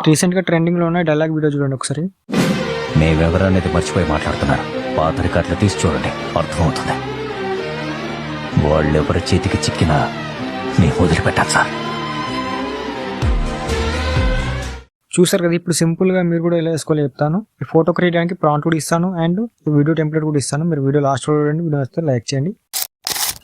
రీసెంట్గా ట్రెండింగ్లో ఉన్న డైలాగ్ వీడియో చూడండి ఒకసారి. మేమెవరనేది మర్చిపోయి మాట్లాడుతున్నారు. పాత రికార్డులు తీసి చూడండి, అర్థమవుతుంది. వాళ్ళెవరి చేతికి చిక్కినా మేము వదిలిపెట్టాలి సార్. చూసారు కదా, ఇప్పుడు సింపుల్గా మీరు కూడా ఎలా వేసుకోవాలి చెప్తాను. ఈ ఫోటో క్రియేట్ చేయడానికి ప్రాంప్ట్ కూడా ఇస్తాను అండ్ వీడియో టెంప్లెట్ కూడా ఇస్తాను. మీరు వీడియో లాస్ట్ చూడండి, వీడియో వస్తే లైక్ చేయండి.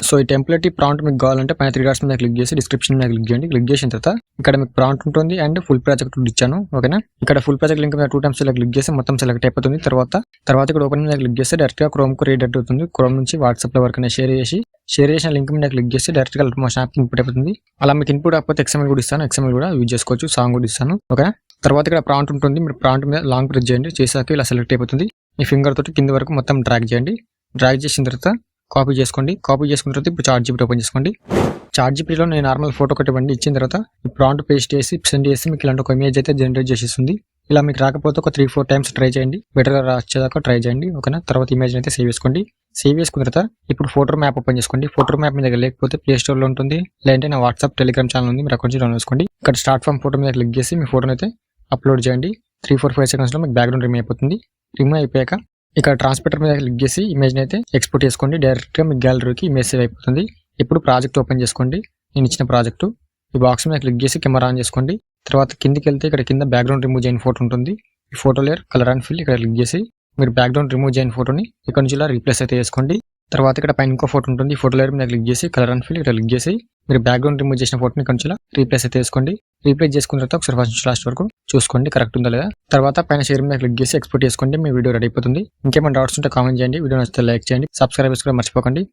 సో ఈ టెంప్లెట్ ఈ ప్రాంప్ట్ మీకు కావాలంటే పైన 3 డాట్స్ మీద క్లిక్ చేసి డిస్క్రిప్షన్ మీద క్లిక్ చేయండి. క్లిక్ చేసిన తర్వాత ఇక్కడ మీకు ప్రాంప్ట్ ఉంటుంది అండ్ ఫుల్ ప్రాజెక్ట్ ఇచ్చాను. ఓకేనా, ఇక్కడ ఫుల్ ప్రాజెక్ట్ లింక్ మీద 2 టైమ్స్ ఇలా క్లిక్ చేసి మొత్తం సెలెక్ట్ అయిపోతుంది. తర్వాత ఇక్కడ ఓపెన్ మీద క్లిక్ చేస్తే డైరెక్ట్ గా క్రోమ్ కు రీడైరెక్ట్ అవుతుంది. క్రోమ్ నుంచి వాట్సాప్ లో వరకు షేర్ చేసిన లింక్ మీద క్లిక్ చేసి డైరెక్ట్ గా మోషన్ యాప్ ఇన్పుట్ అయిపోతుంది. అలా మీకు ఇన్పుట్ అయిపోతే XML కూడా ఇస్తాను, XML కూడా యూజ్ చేసుకోవచ్చు, సాంగ్ కూడా ఇస్తాను. ఓకే, తర్వాత ఇక్కడ ప్రాంప్ట్ ఉంటుంది. మీరు ప్రాంప్ట్ మీద లాంగ్ ప్రెస్ చేయండి, చేసాక ఇలా సెలెక్ట్ అయిపోతుంది. మీ ఫింగర్ తోటి కింద వరకు మొత్తం డ్రాగ్ చేయండి. డ్రాగ్ చేసిన తర్వాత కాపీ చేసుకోండి. కాపీ చేసుకున్న తర్వాత ఇప్పుడు ChatGPT ఓపెన్ చేసుకోండి. ChatGPTలో నేను నార్మల్ ఫోటో ఒకటి ఇవ్వండి, ఇచ్చిన తర్వాత ఈ ప్రాంప్ట్ పేస్ట్ చేసి సెండ్ చేసి మీకు ఇలాంటి ఒక ఇమేజ్ అయితే జనరేట్ చేసేస్తుంది. ఇలా మీకు రాకపోతే ఒక 3-4 టైమ్స్ ట్రై చేయండి, బెటర్గా వచ్చేదాకా ట్రై చేయండి. ఓకేనా, తర్వాత ఇమేజ్ అయితే సేవ్ చేసుకోండి. సేవ్ చేసుకున్న తర్వాత ఇప్పుడు ఫోటో మ్యాప్ ఓపెన్ చేసుకోండి. ఫోటో మ్యాప్ మీ దగ్గర లేకపోతే ప్లే స్టోర్లో ఉంటుంది, లేదంటే నా వాట్సాప్ టెలిగ్రామ్ ఛానల్ ఉంది, మీరు అక్కడ నుంచి డౌన్లోడ్ చేసుకోండి. ఇక్కడ స్టార్ట్ ఫ్రమ్ ఫోటో మీద క్లిక్ చేసి మీ ఫోటోని అయితే అప్లోడ్ చేయండి. 3-4-5 సెకండ్స్లో మీకు బ్యాక్గ్రౌండ్ రిమూవ్ అయిపోతుంది. రిమూవ్ అయిపోయాక ఇక్కడ ట్రాన్స్మిటర్ మీద క్లిక్ చేసి ఇమేజ్ అయితే ఎక్స్పోర్ట్ చేసుకోండి. డైరెక్ట్గా మీ గ్యాలరీకి ఇమేజ్ సేవ్ అయిపోతుంది. ఇప్పుడు ప్రాజెక్ట్ ఓపెన్ చేసుకోండి. నేను ఇచ్చిన ప్రాజెక్టు ఈ బాక్స్ మీద క్లిక్ చేసి కెమెరా ఆన్ చేసుకోండి. తర్వాత కిందికి వెళ్తే ఇక్కడ కింద బ్యాక్గ్రౌండ్ రిమూవ్ చేయని ఫోటో ఉంటుంది. ఈ photo layer colour and fill ఇక్కడ క్లిక్ చేసి మీరు బ్యాక్గ్రౌండ్ రిమూవ్ చేయని ఫోటోని ఇక్కడ నుంచి ఇలా రీప్లేస్ అయితే చేసుకోండి. తర్వాత ఇక్కడ పైన ఇంకో ఫోటో ఉంటుంది. ఈ ఫోటో లేయర్ మీద క్లిక్ చేసి కలర్ అండ్ ఫిల్ ఇక్కడ క్లిక్ చేసి మీరు బ్యాక్గ్రౌండ్ రిమూవ్ చేసిన ఫోటోని ఇక్కడ నుంచి రీప్లేస్ అయితే చేసుకోండి. రీప్లేస్ చేసుకున్న తర్వాత ఒకసారి ఫస్ట్ నుంచి లాస్ట్ వరకు చూసుకోండి కరెక్ట్ ఉందా లేదా. తర్వాత పైన షేర్ మీద క్లిక్ చేసి ఎక్స్పోర్ట్ చేసుకోండి. మీ వీడియో రెడీ అయిపోతుంది. ఇంకేమైనా డౌట్స్ ఉంటే కామెంట్ చేయండి. వీడియో నచ్చితే లైక్ చేయండి, సబ్స్క్రైబ్ చేసుకోవడం మర్చిపోకండి.